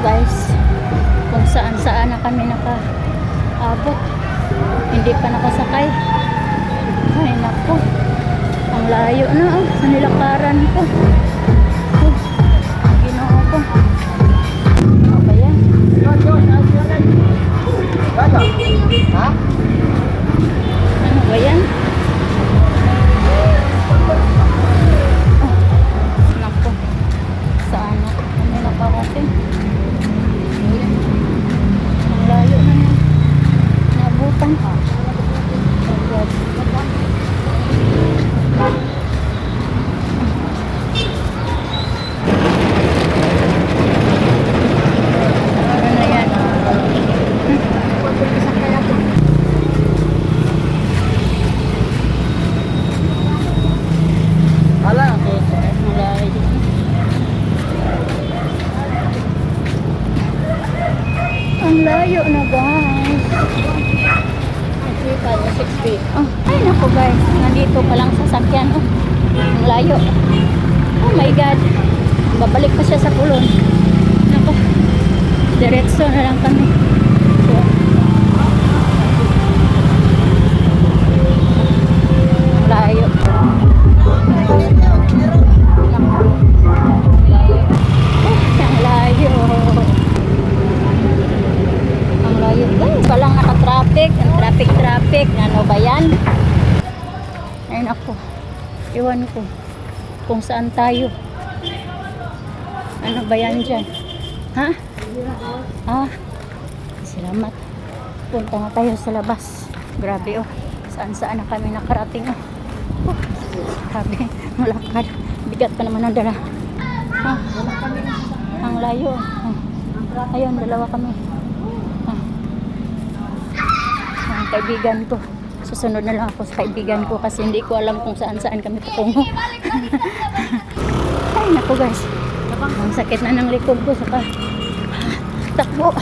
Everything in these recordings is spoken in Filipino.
guys, kung saan saan na kami nakaabot. Hindi pa nakasakay. Ay naku, ang layo na sa nilakaran ko. Ginoo ko. Ano ba yan? Ha? Ano ba yan? Naku, saan na kami nakarating? Ang layo na yan. Nabutan. Ano na yan? Hala, Malayo. Ang layo na guys. 6 feet. Oh, ay naku guys, nandito pa lang sasakyan. Oh, ang layo. Oh my god. Babalik pa siya sa pulon. Naku. Diretso na lang kami. So, ang layo. Ang layo. Ang layo guys. Walang naka-traffic. Ang traffic. Ano ba yan? Ay naku. Iwan ko. Kung saan tayo. Ano ba yan dyan? Ha? Ah. Salamat. Punta na tayo sa labas. Grabe oh. Saan na kami nakarating oh. Grabe. Malakad. Bigat pa naman ang dala. Ah. Ang layo. Ah. Ayun, dalawa kami. Ang kaibigan ko. Susunod na lang ako sa kaibigan ko kasi hindi ko alam kung saan kami patungo. Ay naku guys. Ang sakit na ng likod ko saka takbo.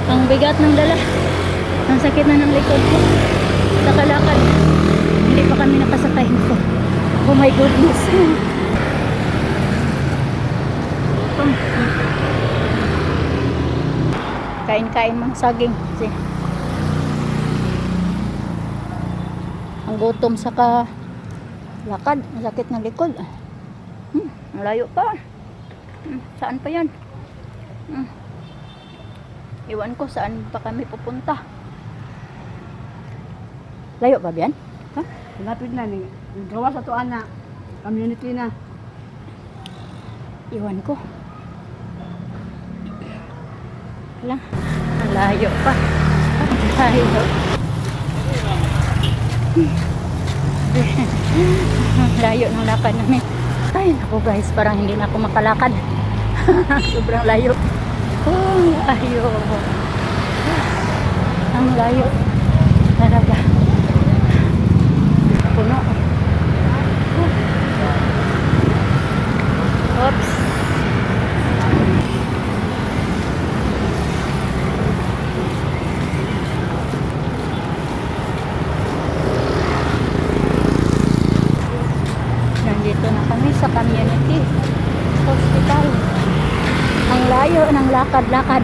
Ang bigat ng dala. Ang sakit na ng likod ko. Saka lakad. Hindi pa kami nakasakay nito. Oh my goodness. Kain-kain mang saging kasi ang gutom saka lakad, masakit ng likod. Ang layo pa. Saan pa yan? Iwan ko saan pa kami pupunta. Layo ba yan? Ha? Lapit na ni. Gawa sa tuan na. Community na. Iwan ko. Wala. Ang layo pa. Ang layo. Ang layo ng lakad namin. Ay, naku guys, parang hindi na ako makalakad. Sobrang layo. Oh, layo. Ang layo. Talaga. Puno. Oops. Nandito na kami sa community hospital. Ang layo ng lakad-lakad.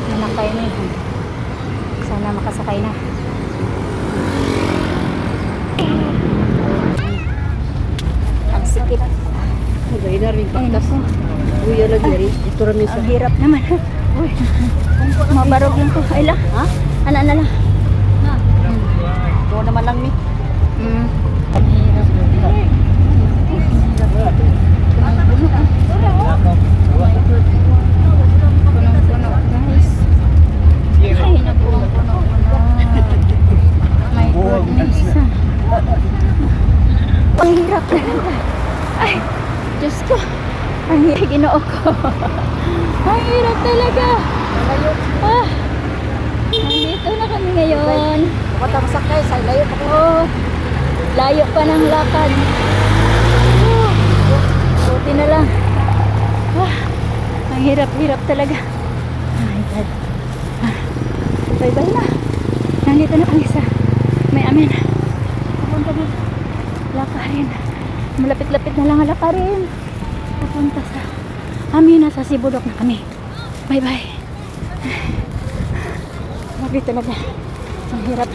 Nanakay na yun. Sana makasakay na. Ang sikip. Ay, narin Ay, naku. Uy, ala diri. Ito rami sa. Ang hirap naman. Uy. Mabarog lang to. Ay lang. Ha? Ana na lang. Ito naman lang ni. Ang hirap. Punong-puno, guys. Ay, napuno-puno. My goodness. Ang hirap talaga. Ay, Diyos ko. Ang hirap, Ginoo ko. Ang hirap talaga. Ah, nandito na kami ngayon. Kapatang sakay, sa layo pa ko. Oh, layo pa ng lakad. Oh, buti na lang. Ah, ang hirap-hirap talaga. Oh my God. Ah, bye-bye na. Nandito na kami sa may amin. Pupunta na. Lakarin. Malapit-lapit na lang ang lakarin. Pupunta sa amin, nasa Sibudok na kami. Bye-bye. Grabe talaga. Ang hirap.